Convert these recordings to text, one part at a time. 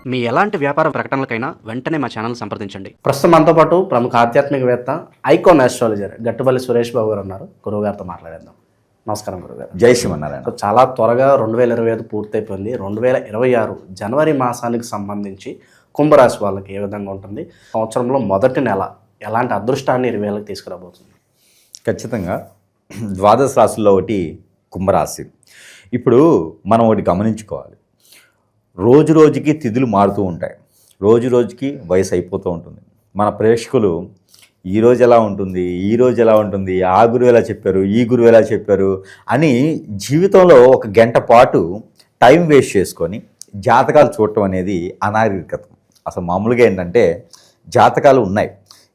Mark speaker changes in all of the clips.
Speaker 1: మీ ఎలాంటి వ్యాపార ప్రకటనలకైనా వెంటనే మా ఛానల్ సంప్రదించండి.
Speaker 2: ప్రస్తుతం మనతో పాటు ప్రముఖ ఆధ్యాత్మికవేత్త ఐకాన్ ఆస్ట్రాలజర్ గట్టుపల్లి సురేష్ బాబు గారు ఉన్నారు. గురువు గారితో మాట్లాడేద్దాం. నమస్కారం గురుగారు.
Speaker 3: జై శ్రీమన్నారాయణ.
Speaker 2: చాలా త్వరగా 2025 పూర్తయిపోయింది. 2026 జనవరి మాసానికి సంబంధించి కుంభరాశి వాళ్ళకి ఏ విధంగా ఉంటుంది, సంవత్సరంలో మొదటి నెల ఎలాంటి అదృష్టాన్ని 20,000కి తీసుకురాబోతుంది?
Speaker 3: ఖచ్చితంగా ద్వాదశ రాశుల్లో ఒకటి కుంభరాశి. ఇప్పుడు మనం ఒకటి గమనించుకోవాలి, రోజు రోజుకి తిథులు మారుతూ ఉంటాయి, రోజు రోజుకి వయసు అయిపోతూ ఉంటుంది. మన ప్రేక్షకులు ఈరోజు ఎలా ఉంటుంది, ఈరోజు ఎలా ఉంటుంది, ఆ గురువు ఎలా చెప్పారు, ఈ గురువు ఎలా చెప్పారు అని జీవితంలో ఒక గంట పాటు టైం వేస్ట్ చేసుకొని జాతకాలు చూడటం అనేది అనాగరికతం. అసలు మామూలుగా ఏంటంటే జాతకాలు ఉన్నాయి,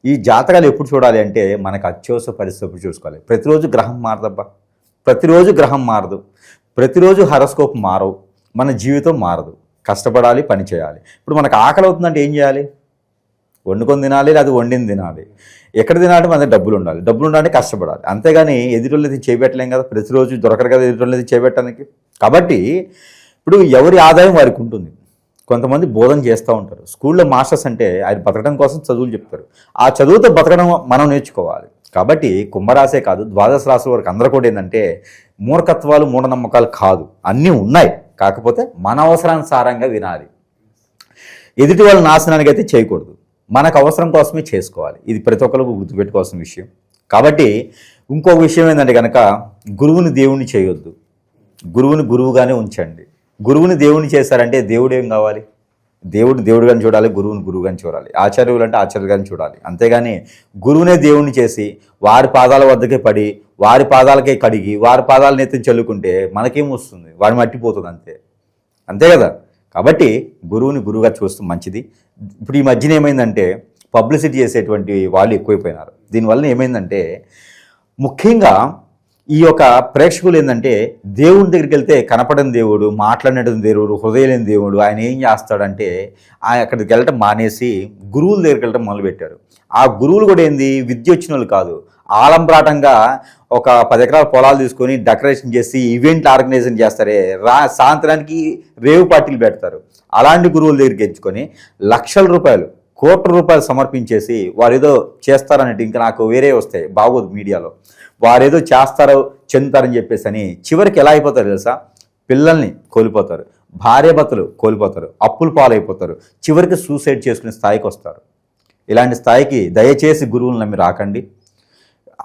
Speaker 3: ఈ జాతకాలు ఎప్పుడు చూడాలి అంటే మనకు అత్యవసర పరిస్థితి చూసుకోవాలి. ప్రతిరోజు గ్రహం మారదబ్బా, ప్రతిరోజు గ్రహం మారదు, ప్రతిరోజు హరస్కోప్ మారవు, మన జీవితం మారదు. కష్టపడాలి, పని చేయాలి. ఇప్పుడు మనకు ఆకలి అవుతుందంటే ఏం చేయాలి? వండుకొని తినాలి, లేదా వండింది తినాలి. ఎక్కడ తినాలంటే మన డబ్బులు ఉండాలి, డబ్బులు ఉండాలంటే కష్టపడాలి. అంతేగాని ఎదురుళ్ళది చేయబెట్టలేం కదా, ప్రతిరోజు దొరకరు కదా ఎదురుళ్ళది చేయబెట్టడానికి. కాబట్టి ఇప్పుడు ఎవరి ఆదాయం వారికి ఉంటుంది. కొంతమంది బోధన చేస్తూ ఉంటారు, స్కూల్లో మాస్టర్స్ అంటే ఆయన బతకడం కోసం చదువులు చెప్తారు, ఆ చదువుతో బతకడం మనం నేర్చుకోవాలి. కాబట్టి కుంభరాశే కాదు, ద్వాదశ రాశుల వరకు అందరూ కూడా ఏంటంటే మూర్ఖత్వాలు మూఢనమ్మకాలు కాదు, అన్నీ ఉన్నాయి. కాకపోతే మన అవసరానుసారంగా వినాలి. ఎదుటి వాళ్ళ నాశనానికి అయితే చేయకూడదు, మనకు అవసరం కోసమే చేసుకోవాలి. ఇది ప్రతి ఒక్కరికి గుర్తుపెట్టుకోవాల్సిన విషయం. కాబట్టి ఇంకొక విషయం ఏంటంటే కనుక గురువుని దేవుణ్ణి చేయొద్దు, గురువుని గురువుగానే ఉంచండి. గురువుని దేవుణ్ణి చేశారంటే దేవుడు ఏం కావాలి? దేవుడుగాని చూడాలి, గురువుని గురువుగాని చూడాలి, ఆచార్యులు అంటే ఆచార్యులుగాని చూడాలి. అంతేగాని గురువునే దేవుణ్ణి చేసి వారి పాదాల వద్దకే పడి వారి పాదాలకే కడిగి వారి పాదాలను ఎత్తి చల్లుకుంటే మనకేం వస్తుంది? వాడి మట్టిపోతుంది, అంతే కదా. కాబట్టి గురువుని గురువుగా చూస్తూ మంచిది. ఇప్పుడు ఈ మధ్యన ఏమైందంటే పబ్లిసిటీ చేసేటువంటి వాళ్ళు ఎక్కువైపోయినారు. దీనివల్ల ఏమైందంటే ముఖ్యంగా ఈ యొక్క ప్రేక్షకులు ఏంటంటే దేవుడి దగ్గరికి వెళ్తే కనపడని దేవుడు, మాట్లాడినటువంటి దేవుడు, హృదయం లేని దేవుడు, ఆయన ఏం చేస్తాడంటే అక్కడికి వెళ్ళటం మానేసి గురువుల దగ్గరికి వెళ్ళటం మొదలుపెట్టారు. ఆ గురువులు కూడా ఏంది, విద్య వచ్చిన వాళ్ళు కాదు, ఆలంబ్రాటంగా ఒక 10 ఎకరాల పొలాలు తీసుకొని డెకరేషన్ చేసి ఈవెంట్లు ఆర్గనైజేషన్ చేస్తారే, సాయంత్రానికి రేవు పార్టీలు పెడతారు. అలాంటి గురువుల దగ్గరికి ఎంచుకొని లక్షల రూపాయలు, కోట్ల రూపాయలు సమర్పించేసి వారు ఏదో చేస్తారన్నట్టు, ఇంకా నాకు వేరే వస్తాయి బాగోదు మీడియాలో, వారేదో చేస్తారో చెందుతారని చెప్పేసి అని చివరికి ఎలా అయిపోతారు తెలుసా? పిల్లల్ని కోల్పోతారు, భార్యాభర్తలు కోల్పోతారు, అప్పులు పాలైపోతారు, చివరికి సూసైడ్ చేసుకునే స్థాయికి వస్తారు. ఇలాంటి స్థాయికి దయచేసి గురువులను నమ్మి రాకండి.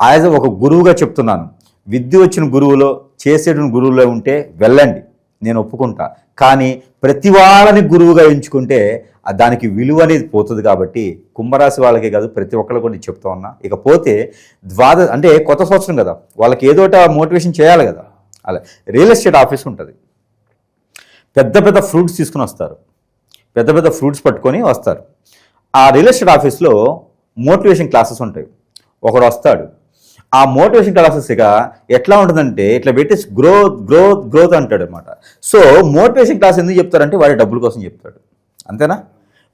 Speaker 3: యాజ్ ఒక గురువుగా చెప్తున్నాను, విద్య వచ్చిన గురువులో చేసేటువంటి గురువులో ఉంటే వెళ్ళండి, నేను ఒప్పుకుంటా. కానీ ప్రతి వాళ్ళని గురువుగా ఎంచుకుంటే దానికి విలువ అనేది పోతుంది. కాబట్టి కుంభరాశి వాళ్ళకే కాదు, ప్రతి ఒక్కరు కూడా చెప్తా ఉన్నా. ఇకపోతే అంటే కొత్త సంవత్సరం కదా, వాళ్ళకి ఏదో మోటివేషన్ చేయాలి కదా. అలా రియల్ ఎస్టేట్ ఆఫీస్ ఉంటుంది, పెద్ద పెద్ద ఫ్రూట్స్ తీసుకుని వస్తారు, పెద్ద పెద్ద ఫ్రూట్స్ పట్టుకొని వస్తారు. ఆ రియల్ ఎస్టేట్ ఆఫీస్లో మోటివేషన్ క్లాసెస్ ఉంటాయి. ఒకడు వస్తాడు, ఆ మోటివేషన్ క్లాసెస్ ఇక ఎట్లా ఉంటుందంటే ఇట్లా పెట్టి గ్రోత్ గ్రోత్ గ్రోత్ అంటాడు అనమాట. సో మోటివేషన్ క్లాస్ ఎందుకు చెప్తారంటే వాడి డబ్బుల కోసం చెప్తాడు, అంతేనా?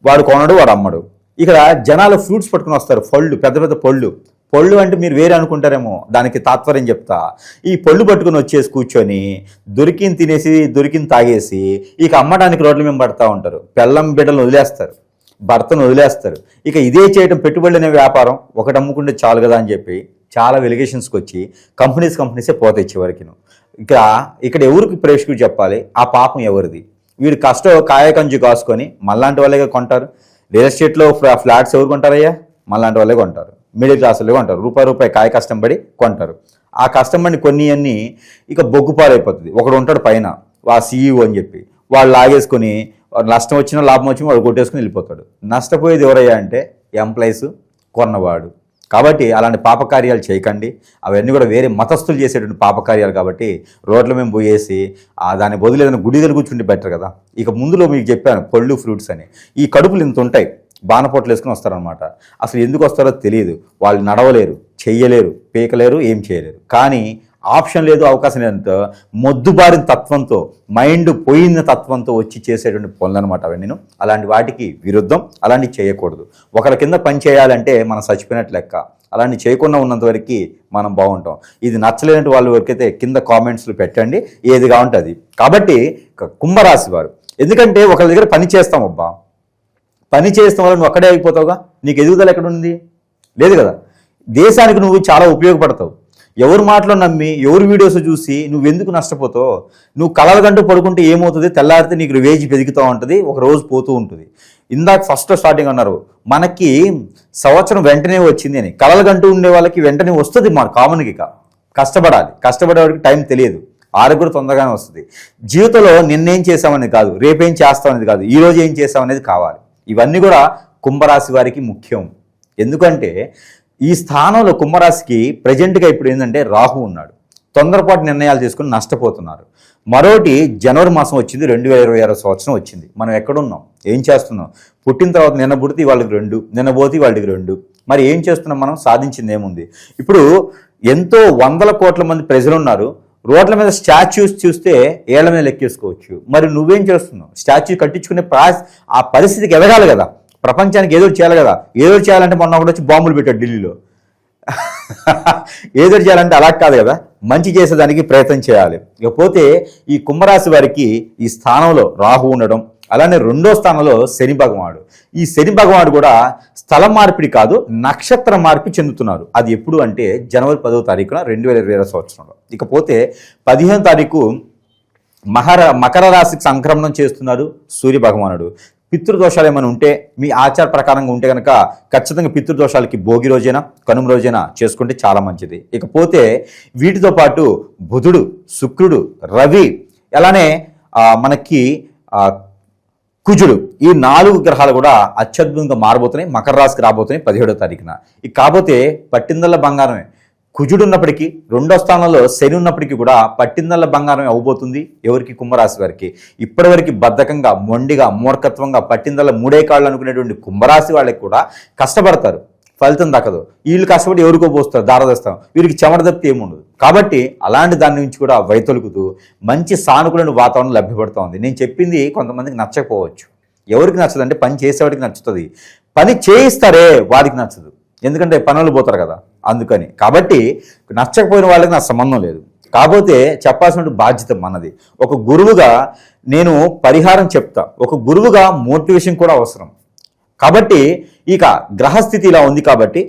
Speaker 3: వాడు కొనడు, వాడు అమ్మడు. ఇక్కడ జనాలు ఫ్రూట్స్ పట్టుకుని వస్తారు, పళ్ళు, పెద్ద పెద్ద పళ్ళు అంటే మీరు వేరే అనుకుంటారేమో, దానికి తాత్పర్యం చెప్తా. ఈ పళ్ళు పట్టుకుని వచ్చేసి కూర్చొని దొరికింది తినేసి దొరికింది తాగేసి ఇక అమ్మడానికి రోడ్ల మీద పడతా ఉంటారు. పెళ్ళం బిడ్డలను వదిలేస్తారు, భర్తను వదిలేస్తారు. ఇక ఇదే చేయటం పెట్టుబడులు అనే వ్యాపారం, ఒకటి అమ్ముకుంటే చాలు కదా అని చెప్పి చాలా వెలిగేషన్స్కి వచ్చి కంపెనీసే పోతాయి చివరికి. ఇక్కడ ఎవరికి ప్రేక్షకులు చెప్పాలి, ఆ పాపం ఎవరిది? వీడు కాయకంజు కాసుకొని మళ్ళాంటి వాళ్ళే కొంటారు. రియల్ ఎస్టేట్లో ఫ్లాట్స్ ఎవరు కొంటారయ్యా? మళ్ళాంటి వాళ్ళే కొంటారు, మిడిల్ క్లాస్ వాళ్ళే కొంటారు, రూపాయి కాయ కష్టం పడి కొంటారు. ఆ కష్టం పడి కొన్ని అన్నీ ఇక బొగ్గుపాలైపోతుంది. ఒకడు ఉంటాడు పైన, ఆ CEO అని చెప్పి, వాళ్ళు లాగేసుకొని నష్టం వచ్చినా లాభం వచ్చినా వాడు కొట్టేసుకుని వెళ్ళిపోతాడు. నష్టపోయేది ఎవరయ్యా అంటే ఎంప్లాయీస్, కొన్నవాడు. కాబట్టి అలాంటి పాపకార్యాలు చేయకండి. అవన్నీ కూడా వేరే మతస్థులు చేసేటువంటి పాపకార్యాలు. కాబట్టి రోడ్ల మేము పోయేసి దాని బదులు ఏదైనా గుడి దగ్గర కూర్చుంటే బెటర్ కదా. ఇక ముందులో మీకు చెప్పాను పళ్ళు ఫ్రూట్స్ అని, ఈ కడుపులు ఇంత ఉంటాయి, బాణపోట్లు వేసుకుని వస్తారనమాట. అసలు ఎందుకు వస్తారో తెలియదు, వాళ్ళు నడవలేరు, చెయ్యలేరు, పీకలేరు, ఏం చేయలేరు. కానీ ఆప్షన్ లేదు, అవకాశం లేదంటే మొద్దుబారిన తత్వంతో, మైండ్ పోయిన తత్వంతో వచ్చి చేసేటువంటి పనులు అనమాట అవన్నీ. అలాంటి వాటికి విరుద్ధం, అలాంటివి చేయకూడదు. ఒకరి కింద పని చేయాలంటే మనం చచ్చిపోయినట్లు లెక్క. అలాంటి చేయకుండా ఉన్నంత వరకు మనం బాగుంటాం. ఇది నచ్చలేని వాళ్ళ వరకైతే కింద కామెంట్స్లు పెట్టండి, ఏదిగా ఉంటుంది. కాబట్టి కుంభరాశి వారు ఎందుకంటే ఒకరి దగ్గర పని చేస్తాం అబ్బా, పని చేస్తాం వల్ల నువ్వు అక్కడే అయిపోతావుగా, నీకు ఎదుగుదల ఎక్కడ ఉంది? లేదు కదా. దేశానికి నువ్వు చాలా ఉపయోగపడతావు. ఎవరు మాటలో నమ్మి ఎవరు వీడియోస్ చూసి నువ్వు ఎందుకు నష్టపోతావు? నువ్వు కలలు గంటూ పడుకుంటే ఏమవుతుంది? తెల్లారితే నీకు వేజ్ పెరుగుతూ ఉంటుంది, ఒక రోజు పోతూ ఉంటుంది. ఇందాక ఫస్ట్ స్టార్టింగ్ అన్నారు మనకి సంవత్సరం వెంటనే వచ్చింది అని. కలలు గంటూ ఉండే వాళ్ళకి వెంటనే వస్తుంది, మన కామన్గా కష్టపడాలి. కష్టపడేవాడికి టైం తెలియదు, ఆరోగ్యం తొందరగానే వస్తుంది. జీవితంలో నిన్నేం చేసామనేది కాదు, రేపేం చేస్తామనేది కాదు, ఈరోజు ఏం చేస్తామనేది కావాలి. ఇవన్నీ కూడా కుంభరాశి వారికి ముఖ్యం. ఎందుకంటే ఈ స్థానంలో కుంభరాశికి ప్రజెంట్గా ఇప్పుడు ఏంటంటే రాహు ఉన్నాడు. తొందరపాటు నిర్ణయాలు తీసుకుని నష్టపోతున్నారు. మరోటి జనవరి మాసం వచ్చింది, 2026 సంవత్సరం వచ్చింది. మనం ఎక్కడున్నాం, ఏం చేస్తున్నాం? పుట్టిన తర్వాత నిన్న పుడితే వాళ్ళకి 2, నిన్న పోతే వాళ్ళకి 2. మరి ఏం చేస్తున్నాం? మనం సాధించింది ఏముంది? ఇప్పుడు ఎంతో 100 కోట్ల మంది ప్రజలు ఉన్నారు. రోడ్ల మీద స్టాచ్యూస్ చూస్తే ఏళ్ల మీద లెక్కేసుకోవచ్చు. మరి నువ్వేం చేస్తున్నావు? స్టాచ్యూ కట్టించుకునే ఆ పరిస్థితికి ఎదగాలి కదా. ప్రపంచానికి ఏదో చేయాలి కదా. ఏదో చేయాలంటే మొన్న ఒకటి వచ్చి బాంబులు పెట్టాడు ఢిల్లీలో. ఏదో చేయాలంటే అలా కాదు కదా, మంచి చేసేదానికి ప్రయత్నం చేయాలి. ఇకపోతే ఈ కుంభరాశి వారికి ఈ స్థానంలో రాహు ఉండడం, అలానే 2వ స్థానంలో శని భగవానుడు. ఈ శని భగవానుడు కూడా స్థల మార్పిడి కాదు, నక్షత్ర మార్పిడి చెందుతున్నారు. అది ఎప్పుడు అంటే జనవరి 10వ తారీఖున 2026 సంవత్సరంలో. ఇకపోతే 15వ తారీఖు మకర రాశికి సంక్రమణం చేస్తున్నారు సూర్య భగవానుడు. పితృదోషాలు ఏమైనా ఉంటే మీ ఆచార ప్రకారంగా ఉంటే కనుక ఖచ్చితంగా పితృదోషాలకి భోగి రోజైనా కనుమ రోజైనా చేసుకుంటే చాలా మంచిది. ఇకపోతే వీటితో పాటు బుధుడు, శుక్రుడు, రవి, అలానే మనకి కుజుడు, ఈ 4 గ్రహాలు కూడా అత్యద్భుతంగా మారబోతున్నాయి. మకర రాశికి రాబోతున్నాయి 17వ తారీఖున. ఇక కాకపోతే పట్టిందల్లా బంగారమే. కుజుడు ఉన్నప్పటికీ 2వ స్థానంలో శని ఉన్నప్పటికీ కూడా పట్టిందల్ల బంగారమే అవబోతుంది ఎవరికి? కుంభరాశి వారికి. ఇప్పటివరకు బద్ధకంగా, మొండిగా, మూర్ఖత్వంగా పట్టిందల్ల 3 కాళ్ళు అనుకునేటువంటి కుంభరాశి వాళ్ళకి కూడా కష్టపడతారు, ఫలితం దక్కదు. వీళ్ళు కష్టపడి ఎవరికో పోస్తారు, దారదస్తాం, వీరికి చెమట తప్పితే ఏముండదు. కాబట్టి అలాంటి దాని నుంచి కూడా వైతొలుగుతూ మంచి సానుకూలమైన వాతావరణం లభ్యపడుతూ ఉంది. నేను చెప్పింది కొంతమందికి నచ్చకపోవచ్చు. ఎవరికి నచ్చదంటే పని చేసేవాడికి నచ్చుతుంది, పని చేయిస్తారే వాడికి నచ్చదు. ఎందుకంటే పనులు పోతారు కదా, అందుకని. కాబట్టి నచ్చకపోయిన వాళ్ళకి నా సంబంధం లేదు. కాకపోతే చెప్పాల్సిన బాధ్యత మనది. ఒక గురువుగా నేను పరిహారం చెప్తా, ఒక గురువుగా మోటివేషన్ కూడా అవసరం. కాబట్టి ఇక గ్రహస్థితి ఇలా ఉంది కాబట్టి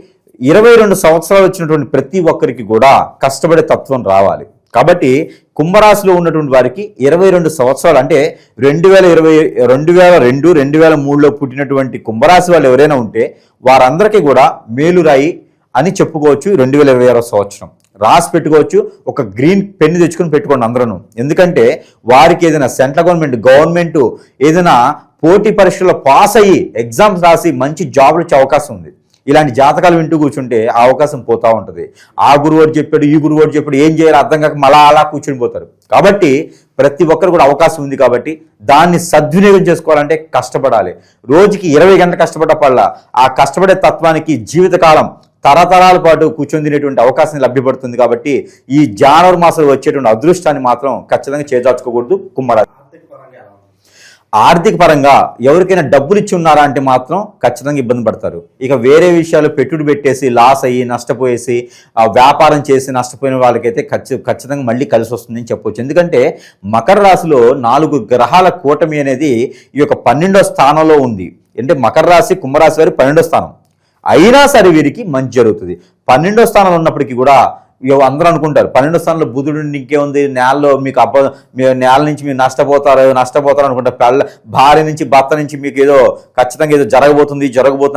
Speaker 3: 22 సంవత్సరాలు వచ్చినటువంటి ప్రతి ఒక్కరికి కూడా కష్టపడే తత్వం రావాలి. కాబట్టి కుంభరాశిలో ఉన్నటువంటి వారికి 22 సంవత్సరాలు అంటే 2002, 2003లో పుట్టినటువంటి కుంభరాశి వాళ్ళు ఎవరైనా ఉంటే వారందరికీ కూడా మేలురాయి అని చెప్పుకోవచ్చు. 2026 సంవత్సరం రాసి పెట్టుకోవచ్చు. ఒక గ్రీన్ పెన్ తెచ్చుకొని పెట్టుకోండి అందరూ. ఎందుకంటే వారికి ఏదైనా సెంట్రల్ గవర్నమెంట్ ఏదైనా పోటీ పరీక్షల్లో పాస్ అయ్యి ఎగ్జామ్స్ రాసి మంచి జాబ్లు వచ్చే అవకాశం ఉంది. ఇలాంటి జాతకాలు వింటూ కూర్చుంటే ఆ అవకాశం పోతూ ఉంటుంది. ఆ గురువు చెప్పాడు, ఈ గురువు చెప్పాడు, ఏం చేయాలో అర్థం కాక మళ్ళా అలా కూర్చుని పోతారు. కాబట్టి ప్రతి ఒక్కరు కూడా అవకాశం ఉంది కాబట్టి దాన్ని సద్వినియోగం చేసుకోవాలంటే కష్టపడాలి. రోజుకి 20 గంటలు కష్టపడ్డ ఆ కష్టపడే తత్వానికి జీవితకాలం తరతరాల పాటు కూర్చొని తినేటువంటి అవకాశం లభ్యపడుతుంది. కాబట్టి ఈ జనవరి మాసంలో వచ్చేటువంటి అదృష్టాన్ని మాత్రం ఖచ్చితంగా చేజార్చుకోకూడదు కుంభరాశి. ఆర్థిక పరంగా ఎవరికైనా డబ్బులు ఇచ్చి ఉన్నారా అంటే మాత్రం ఖచ్చితంగా ఇబ్బంది పడతారు. ఇక వేరే విషయాలు పెట్టుబడి పెట్టేసి లాస్ అయ్యి నష్టపోయేసి వ్యాపారం చేసి నష్టపోయిన వాళ్ళకైతే ఖచ్చితంగా మళ్ళీ కలిసి వస్తుందని చెప్పవచ్చు. ఎందుకంటే మకర రాశిలో 4 గ్రహాల కూటమి అనేది ఈ యొక్క 12వ స్థానంలో ఉంది. అంటే మకర రాశి కుంభరాశి వారి 12వ స్థానం అయినా సరే వీరికి మంచి జరుగుతుంది. 12వ స్థానంలో ఉన్నప్పటికీ కూడా అందరూ అనుకుంటారు 12వ స్థానంలో బుధుడు ఇంకేముంది, నేలలో మీకు నేల నుంచి మీరు నష్టపోతారు అనుకుంటారు. భార్య నుంచి భర్త నుంచి మీకు ఏదో ఖచ్చితంగా ఏదో జరగబోతుంది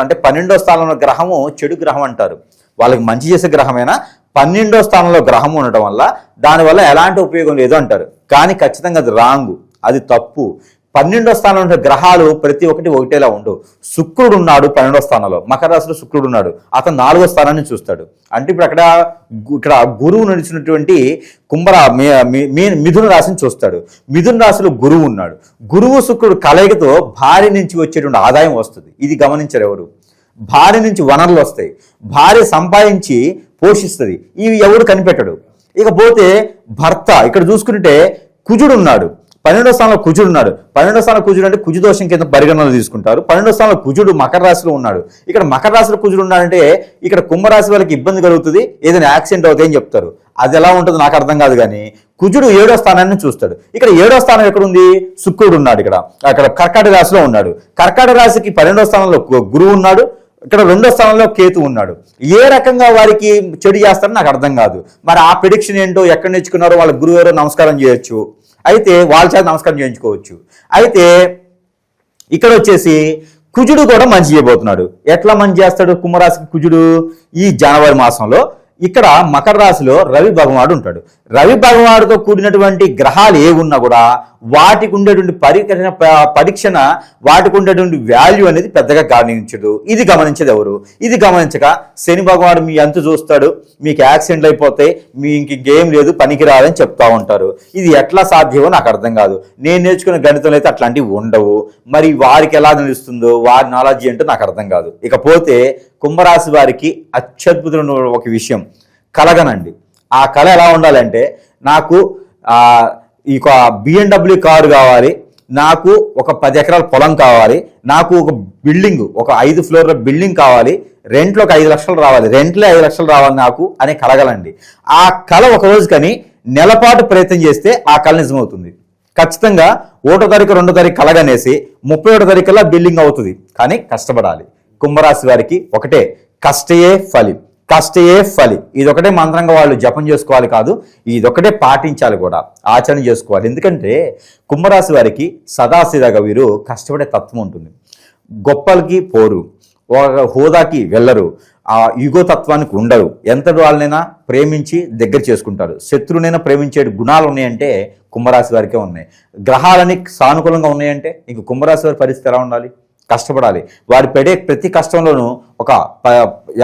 Speaker 3: అంటే 12వ స్థానంలో గ్రహము చెడు గ్రహం అంటారు. వాళ్ళకి మంచి చేసే గ్రహమైనా 12వ స్థానంలో గ్రహం ఉండటం వల్ల దానివల్ల ఎలాంటి ఉపయోగం లేదు అంటారు. కానీ ఖచ్చితంగా అది రాంగు, అది తప్పు. 12వ స్థానంలో ఉన్న గ్రహాలు ప్రతి ఒక్కటి ఒకటేలా ఉండవు. శుక్రుడు ఉన్నాడు 12వ స్థానంలో, మకర రాశిలో శుక్రుడు ఉన్నాడు, అతను 4వ స్థానాన్ని చూస్తాడు. అంటే ఇప్పుడు ఇక్కడ గురువు నడిచినటువంటి మిథున రాశిని చూస్తాడు. మిథున రాశిలో గురువు ఉన్నాడు. గురువు శుక్రుడు కలయికతో భార్య నుంచి వచ్చేటువంటి ఆదాయం వస్తుంది. ఇది గమనించరు ఎవరు. భార్య నుంచి వనరులు వస్తాయి, భార్య సంపాదించి పోషిస్తుంది. ఇవి ఎవరు కనిపెట్టడు. ఇకపోతే భర్త ఇక్కడ చూసుకుంటే కుజుడు ఉన్నాడు, 12వ స్థానంలో కుజుడు ఉన్నాడు. 12వ స్థానంలో కుజుడు అంటే కుజు దోషం కింద పరిగణనలు తీసుకుంటారు. 12వ స్థానంలో కుజుడు మకర రాశిలో ఉన్నాడు. ఇక్కడ మకర రాశిలో కుజుడు ఉన్నాడంటే ఇక్కడ కుంభరాశి వాళ్ళకి ఇబ్బంది కలుగుతుంది, ఏదైనా యాక్సిడెంట్ అవుతాయి అని చెప్తారు. అది ఎలా ఉంటుందో నాకు అర్థం కాదు. కానీ కుజుడు 7వ స్థానాన్ని చూస్తాడు. ఇక్కడ 7వ స్థానం ఎక్కడుంది? శుక్రుడు ఉన్నాడు. అక్కడ కర్కాటక రాశిలో ఉన్నాడు. కర్కాటక రాశికి 12వ స్థానంలో గురువు ఉన్నాడు. ఇక్కడ 2వ స్థానంలో కేతు ఉన్నాడు. ఏ రకంగా వారికి చెడు చేస్తారో నాకు అర్థం కాదు. మరి ఆ ప్రిడిక్షన్ ఏంటో ఎక్కడ నేర్చుకున్నారో వాళ్ళ గురువు ఎవరో నమస్కారం చేయొచ్చు, అయితే వాళ్ళ చేత నమస్కారం చేయించుకోవచ్చు. అయితే ఇక్కడ వచ్చేసి కుజుడు కూడా మంచి చేయబోతున్నాడు. ఎట్లా మంచి చేస్తాడు కుంభరాశికి కుజుడు? ఈ జనవరి మాసంలో ఇక్కడ మకర రాశిలో రవి భగవానుడు ఉంటాడు. రవి భగవానుడితో కూడినటువంటి గ్రహాలు ఏ ఉన్నా కూడా వాటికి ఉండేటువంటి పరీక్షణ వాటికి ఉండేటువంటి వాల్యూ అనేది పెద్దగా గమనించడు. ఇది గమనించేది ఎవరు? ఇది గమనించక శని భగవానుడు మీ అంతు చూస్తాడు, మీకు యాక్సిడెంట్లు అయిపోతాయి, మీ ఇంకేం లేదు, పనికి రాదని చెప్తా ఉంటారు. ఇది ఎట్లా సాధ్యమో నాకు అర్థం కాదు. నేను నేర్చుకున్న గణితంలో అయితే అట్లాంటివి ఉండవు. మరి వారికి ఎలా తెలుస్తుందో వారి నాలెడ్జ్ ఏంటో నాకు అర్థం కాదు. ఇకపోతే కుంభరాశి వారికి అత్యద్భుతమైన ఒక విషయం కలగనండి. ఆ కళ ఎలా ఉండాలంటే, నాకు ఈ BMW కారు కావాలి, నాకు ఒక 10 ఎకరాల పొలం కావాలి, నాకు ఒక బిల్డింగ్, ఒక 5 ఫ్లోర్ల బిల్డింగ్ కావాలి, రెంట్లో ఒక 5 లక్షలు రావాలి, రెంట్లో 5 లక్షలు రావాలి నాకు అనే కలగలండి. ఆ కళ ఒక రోజు కానీ నెలపాటు ప్రయత్నం చేస్తే ఆ కళ నిజమవుతుంది. ఖచ్చితంగా 1వ తారీఖు 2వ తారీఖు కలగనేసి 31వ తారీఖులా బిల్డింగ్ అవుతుంది. కానీ కష్టపడాలి. కుంభరాశి వారికి ఒకటే, కష్టయే ఫలి, కష్టయే ఫలి. ఇదొకటే మంత్రంగా వాళ్ళు జపం చేసుకోవాలి కాదు, ఇదొకటే పాటించాలి కూడా, ఆచరణ చేసుకోవాలి. ఎందుకంటే కుంభరాశి వారికి సదాశిదాగా వీరు కష్టపడే తత్వం ఉంటుంది. గొప్పలకి పోరు, హోదాకి వెళ్ళరు, ఆ యుగో తత్వానికి ఉండరు. ఎంతటి వాళ్ళనైనా ప్రేమించి దగ్గర చేసుకుంటారు. శత్రువునైనా ప్రేమించే గుణాలు ఉన్నాయంటే కుంభరాశి వారికే ఉన్నాయి. గ్రహాలని సానుకూలంగా ఉన్నాయంటే ఇంక కుంభరాశి వారి పరిస్థితి ఎలా ఉండాలి? కష్టపడాలి. వారు పెడే ప్రతి కష్టంలోనూ ఒక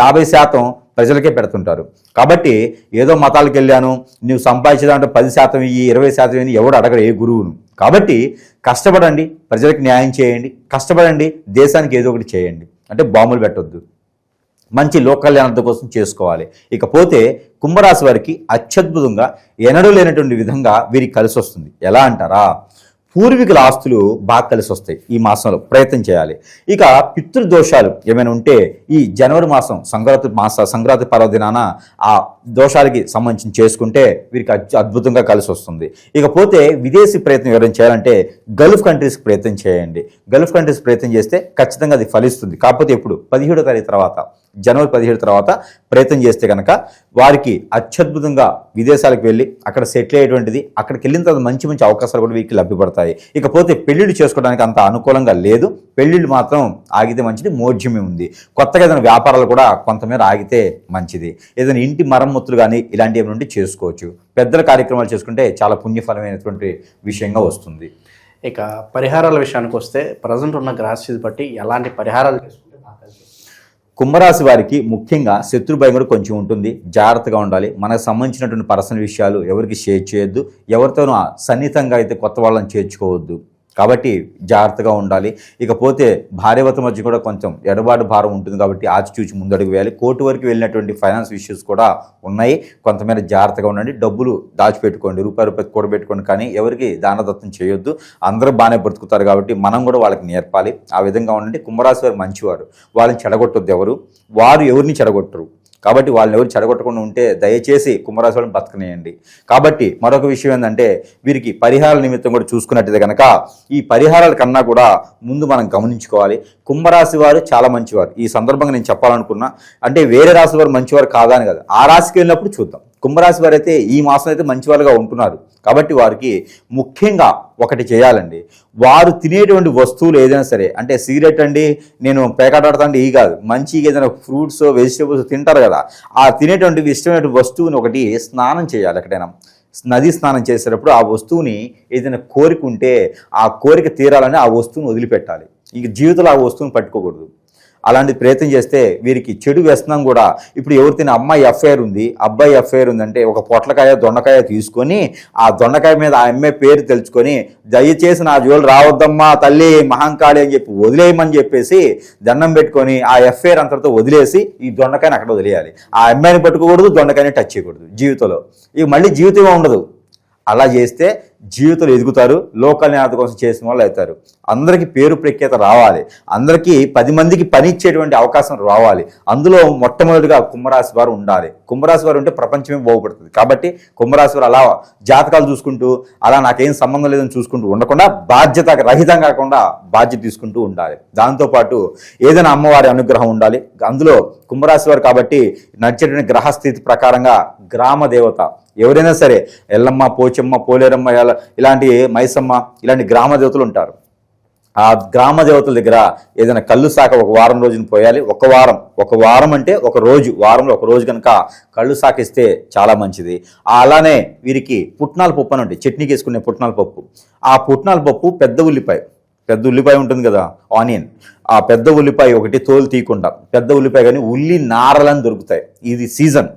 Speaker 3: 50% ప్రజలకే పెడుతుంటారు. కాబట్టి ఏదో మతాలకు వెళ్ళాను, నువ్వు సంపాదించేదాంట్లో 10% ఇయ్యి, 20% ఇయ్యి ఎవడు అడగరు ఏ గురువును. కాబట్టి కష్టపడండి, ప్రజలకు న్యాయం చేయండి, కష్టపడండి, దేశానికి ఏదో ఒకటి చేయండి. అంటే బాంబులు పెట్టొద్దు, మంచి లోక కళ్యాణం కోసం చేసుకోవాలి. ఇకపోతే కుంభరాశి వారికి అత్యద్భుతంగా ఎన్నడూ లేనటువంటి విధంగా వీరికి కలిసి వస్తుంది. ఎలా అంటారా? పూర్వీకుల ఆస్తులు బాగా కలిసి వస్తాయి. ఈ మాసంలో ప్రయత్నం చేయాలి. ఇక పితృదోషాలు ఏమైనా ఉంటే ఈ జనవరి మాసం సంక్రాంతి పర్వదినాన ఆ దోషాలకి సంబంధించి చేసుకుంటే వీరికి అద్భుతంగా కలిసి వస్తుంది. ఇకపోతే విదేశీ ప్రయత్నం ఎవరైనా చేయాలంటే గల్ఫ్ కంట్రీస్కి ప్రయత్నం చేయండి. గల్ఫ్ కంట్రీస్ ప్రయత్నం చేస్తే ఖచ్చితంగా అది ఫలిస్తుంది. కాకపోతే ఎప్పుడు 17వ తారీఖు తర్వాత, జనవరి 17 తర్వాత ప్రయత్నం చేస్తే కనుక వారికి అత్యద్భుతంగా విదేశాలకు వెళ్ళి అక్కడ సెటిల్ అయ్యేటువంటిది, అక్కడికి వెళ్ళిన తర్వాత మంచి మంచి అవకాశాలు కూడా వీరికి లభ్యపడతాయి. ఇకపోతే పెళ్లిళ్ళు చేసుకోవడానికి అంత అనుకూలంగా లేదు. పెళ్లిళ్ళు మాత్రం ఆగితే మంచిది, మోడ్యమే ఉంది. కొత్తగా ఏదైనా వ్యాపారాలు కూడా కొంతమేర ఆగితే మంచిది. ఏదైనా ఇంటి మరమ్మతులు కానీ ఇలాంటివి ఏమైనా ఉంటే చేసుకోవచ్చు. పెద్దల కార్యక్రమాలు చేసుకుంటే చాలా పుణ్యఫలమైనటువంటి విషయంగా వస్తుంది.
Speaker 2: ఇక పరిహారాల విషయానికి వస్తే ప్రజెంట్ ఉన్న గ్రహస్థితి బట్టి ఎలాంటి పరిహారాలు చేసుకుంటే
Speaker 3: కుంభరాశి వారికి ముఖ్యంగా శత్రు భయం కూడా కొంచెం ఉంటుంది. జాగ్రత్తగా ఉండాలి. మనకు సంబంధించినటువంటి పర్సనల్ విషయాలు ఎవరికి షేర్ చేయొద్దు. ఎవరితోనూ సన్నిహితంగా అయితే కొత్త వాళ్ళని చేర్చుకోవద్దు. కాబట్టి జాగ్రత్తగా ఉండాలి. ఇకపోతే భార్యాభర్తల మధ్య కూడా కొంచెం ఎడబాటు భారం ఉంటుంది. కాబట్టి ఆచితూచి ముందడుగు వేయాలి. కోర్టు వరకు వెళ్ళినటువంటి ఫైనాన్స్ ఇష్యూస్ కూడా ఉన్నాయి. కొంతమేర జాగ్రత్తగా ఉండండి. డబ్బులు దాచిపెట్టుకోండి, రూపాయి కూడబెట్టుకోండి. కానీ ఎవరికి దానదత్తం చేయొద్దు. అందరూ బాగానే బ్రతుకుతారు కాబట్టి మనం కూడా వాళ్ళకి నేర్పాలి. ఆ విధంగా ఉండండి. కుంభరాశి వారు మంచివారు, వాళ్ళని చెడగొట్టొద్దు. వారు ఎవరిని చెడగొట్టరు. కాబట్టి వాళ్ళని ఎవరు చెడగొట్టకుండా ఉంటే దయచేసి కుంభరాశి వాళ్ళని బతకనేయండి. కాబట్టి మరొక విషయం ఏంటంటే వీరికి పరిహారాల నిమిత్తం కూడా చూసుకున్నట్టయితే కనుక ఈ పరిహారాల కన్నా కూడా ముందు మనం గమనించుకోవాలి. కుంభరాశి వారు చాలా మంచివారు. ఈ సందర్భంగా నేను చెప్పాలనుకున్నా, అంటే వేరే రాశి వారు మంచివారు కాదా అని కాదు, ఆ రాశికి వెళ్ళినప్పుడు చూద్దాం. కుంభరాశి వారు అయితే ఈ మాసం అయితే మంచివారుగా ఉంటున్నారు. కాబట్టి వారికి ముఖ్యంగా ఒకటి చేయాలండి. వారు తినేటువంటి వస్తువులు ఏదైనా సరే, అంటే సిగరెట్ అండి, నేను పేకాటాడుతాండి ఈ కాదు, మంచి ఏదైనా ఫ్రూట్స్ వెజిటేబుల్స్ తింటారు కదా, ఆ తినేటువంటి ఇష్టమైన వస్తువుని ఒకటి స్నానం చేయాలి. ఎక్కడైనా నది స్నానం చేసేటప్పుడు ఆ వస్తువుని ఏదైనా కోరిక ఉంటే ఆ కోరిక తీరాలని ఆ వస్తువుని వదిలిపెట్టాలి. ఇంక జీవితంలో ఆ వస్తువుని పట్టుకోకూడదు. అలాంటి ప్రయత్నం చేస్తే వీరికి చెడు వ్యసనం కూడా, ఇప్పుడు ఎవరితోనే అమ్మాయి ఎఫ్ఐఆర్ ఉంది, అబ్బాయి ఎఫ్ఐఆర్ ఉందంటే ఒక పొట్లకాయ దొండకాయ తీసుకొని ఆ దొండకాయ మీద ఆ అమ్మాయి పేరు తెలుసుకొని దయచేసి నా జోలు రావద్దమ్మా తల్లి మహంకాళి అని చెప్పి వదిలేయమని చెప్పేసి దండం పెట్టుకొని ఆ ఎఫ్ఐఆర్ అంతటితో వదిలేసి ఈ దొండకాయని అక్కడ వదిలేయాలి. ఆ అమ్మాయిని పట్టుకోకూడదు, దొండకాయని టచ్ చేయకూడదు జీవితంలో. ఇక మళ్ళీ జీవితమే ఉండదు. అలా చేస్తే జీవితంలో ఎదుగుతారు, లోకల్ జ్ఞాత కోసం చేసిన వాళ్ళు అవుతారు. అందరికీ పేరు ప్రఖ్యాత రావాలి, అందరికీ 10 మందికి పని ఇచ్చేటువంటి అవకాశం రావాలి. అందులో మొట్టమొదటిగా కుంభరాశి వారు ఉండాలి. కుంభరాశి వారు ఉంటే ప్రపంచమే బాగుపడుతుంది. కాబట్టి కుంభరాశి వారు అలా జాతకాలు చూసుకుంటూ అలా నాకేం సంబంధం లేదని చూసుకుంటూ ఉండకుండా బాధ్యత రహితం కాకుండా బాధ్యత తీసుకుంటూ ఉండాలి. దాంతోపాటు ఏదైనా అమ్మవారి అనుగ్రహం ఉండాలి. అందులో కుంభరాశి వారు కాబట్టి నడిచేటువంటి గ్రహస్థితి ప్రకారంగా గ్రామ దేవత ఎవరైనా సరే ఎల్లమ్మ, పోచమ్మ, పోలేరమ్మ, ఇలాంటి మైసమ్మ ఇలాంటి గ్రామ దేవతలు ఉంటారు. ఆ గ్రామ దేవతల దగ్గర ఏదైనా కళ్ళు శాఖ ఒక వారం రోజున పోయాలి. ఒక వారం అంటే ఒక రోజు, వారంలో ఒక రోజు కనుక కళ్ళు శాఖ ఇస్తే చాలా మంచిది. అలానే వీరికి పుట్నాల పప్పు అని ఉంటాయి, చట్నీకి వేసుకునే పుట్నాల పప్పు. ఆ పుట్నాల పప్పు పెద్ద ఉల్లిపాయ ఉంటుంది కదా, ఆనియన్, ఆ పెద్ద ఉల్లిపాయ ఒకటి తోలు తీయకుండా పెద్ద ఉల్లిపాయ కానీ ఉల్లి నారలని దొరుకుతాయి. ఇది సీజన్,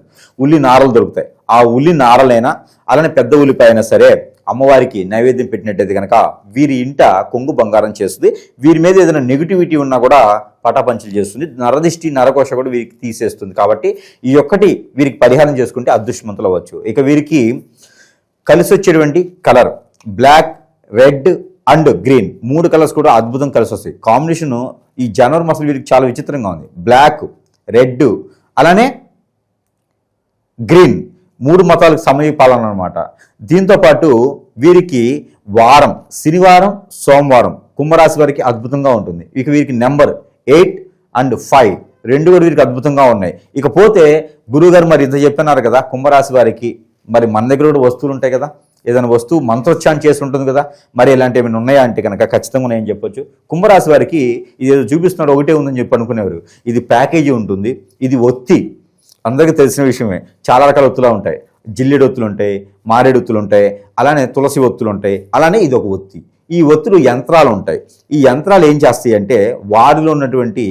Speaker 3: ఉల్లి నారలు దొరుకుతాయి. ఆ ఉల్లి నారలైనా అలానే పెద్ద ఉల్లిపాయ అయినా సరే అమ్మవారికి నైవేద్యం పెట్టినట్టయితే కనుక వీరి ఇంట కొంగు బంగారం చేస్తుంది. వీరి మీద ఏదైనా నెగిటివిటీ ఉన్నా కూడా పటాపంచలు చేస్తుంది. నరదిష్టి, నరకోశ కూడా వీరికి తీసేస్తుంది. కాబట్టి ఈ ఒక్కటి వీరికి పరిహారం చేసుకుంటే అదృష్టవంతులు అవ్వచ్చు. ఇక వీరికి కలిసి వచ్చేటువంటి colour black, red and green, 3 colours కూడా అద్భుతం కలిసి వస్తాయి. కాంబినేషన్ ఈ జనవరి మాసం వీరికి చాలా విచిత్రంగా ఉంది. బ్లాక్, రెడ్ అలానే గ్రీన్ 3 మతాలకు సమీపాలన అనమాట. దీంతోపాటు వీరికి వారం శనివారం, సోమవారం కుంభరాశి వారికి అద్భుతంగా ఉంటుంది. ఇక వీరికి నెంబర్ 8 అండ్ 5 రెండు కూడా వీరికి అద్భుతంగా ఉన్నాయి. ఇకపోతే గురువుగారు మరి ఇంత చెప్పినారు కదా కుంభరాశి వారికి, మరి మన దగ్గర కూడా వస్తువులు ఉంటాయి కదా, ఏదైనా వస్తువు మంత్రోచ్చారణ చేసి ఉంటుంది కదా, మరి ఇలాంటి ఏమైనా ఉన్నాయా అంటే కనుక ఖచ్చితంగా ఉన్నాయని చెప్పొచ్చు. కుంభరాశి వారికి ఇది ఏదో చూపిస్తున్నాడు ఒకటే ఉందని చెప్పి అనుకునేవారు. ఇది ప్యాకేజీ ఉంటుంది. ఇది ఒత్తి, అందరికీ తెలిసిన విషయమే. చాలా రకాల ఒత్తులు ఉంటాయి. జిల్లేడు ఒత్తులు ఉంటాయి, మారేడు ఒత్తులు ఉంటాయి, అలానే తులసి ఒత్తులు ఉంటాయి. అలానే ఇది ఒక ఒత్తి. ఈ ఒత్తులు యంత్రాలు ఉంటాయి. ఈ యంత్రాలు ఏం చేస్తాయి అంటే వారిలో ఉన్నటువంటి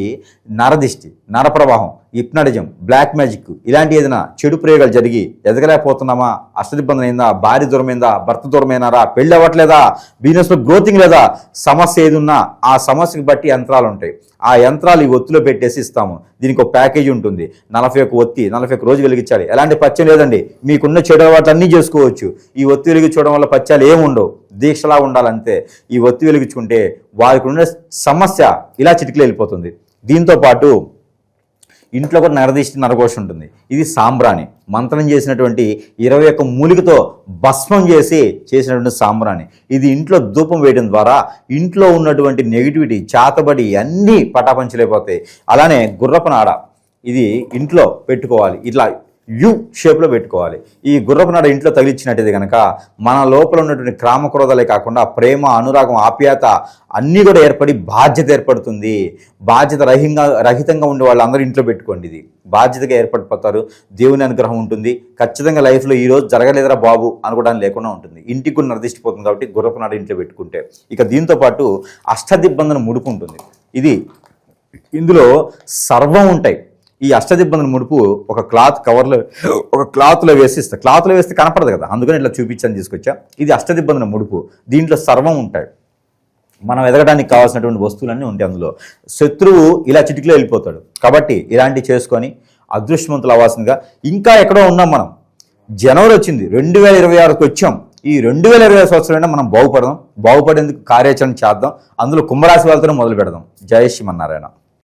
Speaker 3: నరదిష్టి, నరప్రవాహం, హిప్నాటిజం, బ్లాక్ మ్యాజిక్ ఇలాంటి ఏదైనా చెడు ప్రయోగాలు జరిగి ఎదగలేకపోతున్నామా, అష్టదిబ్బంది అయిందా, భార్య దూరమైందా, భర్త దూరమైనారా, పెళ్ళి అవ్వట్లేదా, బిజినెస్లో గ్రోతింగ్ లేదా, సమస్య ఏది ఉన్నా ఆ సమస్యకు బట్టి యంత్రాలు ఉంటాయి. ఆ యంత్రాలు ఈ ఒత్తిలో పెట్టేసి ఇస్తాము. దీనికి ఒక ప్యాకేజీ ఉంటుంది. 41 ఒత్తి 41 రోజు వెలిగించాలి. ఎలాంటి పచ్చం లేదండి, మీకున్న చెడు అలవాట్లు అన్నీ చేసుకోవచ్చు. ఈ ఒత్తి వెలిగించడం వల్ల పచ్చాలు ఏముండవు, దీక్షలా ఉండాలంతే. ఈ ఒత్తి వెలిగించుకుంటే వారికి ఉన్న సమస్య ఇలా చిటికలు వెళ్ళిపోతుంది. దీంతోపాటు ఇంట్లో కూడా నరదిష్టి, నరఘోష ఉంటుంది. ఇది సాంబ్రాణి, మంత్రం చేసినటువంటి 21 మూలికతో భస్మం చేసినటువంటి సాంబ్రాణి. ఇది ఇంట్లో ధూపం వేయడం ద్వారా ఇంట్లో ఉన్నటువంటి నెగిటివిటీ, చాతబడి అన్నీ పటాపంచలైపోతాయి. అలానే గుర్రపు నాడ, ఇది ఇంట్లో పెట్టుకోవాలి. ఇట్లా యు షేప్లో పెట్టుకోవాలి. ఈ గుర్రపు నాడ ఇంట్లో తగిలించినట్టయితే కనుక మన లోపల ఉన్నటువంటి క్రామక్రోధాలే కాకుండా ప్రేమ, అనురాగం, ఆప్యాయత అన్నీ కూడా ఏర్పడి బాధ్యత ఏర్పడుతుంది. బాధ్యత రహితంగా ఉండే వాళ్ళందరూ ఇంట్లో పెట్టుకోండి. ఇది బాధ్యతగా ఏర్పడిపోతారు. దేవుని అనుగ్రహం ఉంటుంది. ఖచ్చితంగా లైఫ్లో ఈరోజు జరగలేదురా బాబు అనుకోవడానికి లేకుండా ఉంటుంది. ఇంటికి కూడా నిర్దిష్టిపోతుంది. కాబట్టి గుర్రపు నాడ ఇంట్లో పెట్టుకుంటే. ఇక దీంతోపాటు అష్టదిబ్బందన ముడుపు ఉంటుంది. ఇందులో సర్వం ఉంటాయి. ఈ అష్టదిబ్బందన ముడుపు ఒక క్లాత్లో వేసి ఇస్తా. క్లాత్లో వేస్తే కనపడదు కదా, అందుకని ఇట్లా చూపించని తీసుకొచ్చా. ఇది అష్టదిబ్బందన ముడుపు. దీంట్లో సర్వం ఉంటాయి. మనం ఎదగడానికి కావాల్సినటువంటి వస్తువులన్నీ ఉంటాయి అందులో. శత్రువు ఇలా చిటికలో వెళ్ళిపోతాడు. కాబట్టి ఇలాంటివి చేసుకొని అదృష్టవంతులు అవ్వాల్సిందిగా. ఇంకా ఎక్కడో ఉన్నాం మనం. జనవరి వచ్చింది, 2026కి వచ్చాం. ఈ 2026 సంవత్సరంలో మనం బాగుపడేందుకు కార్యాచరణ చేద్దాం. అందులో కుంభరాశి వాళ్ళతోనే మొదలు పెడదాం. జై శ్రీమన్నారాయణ.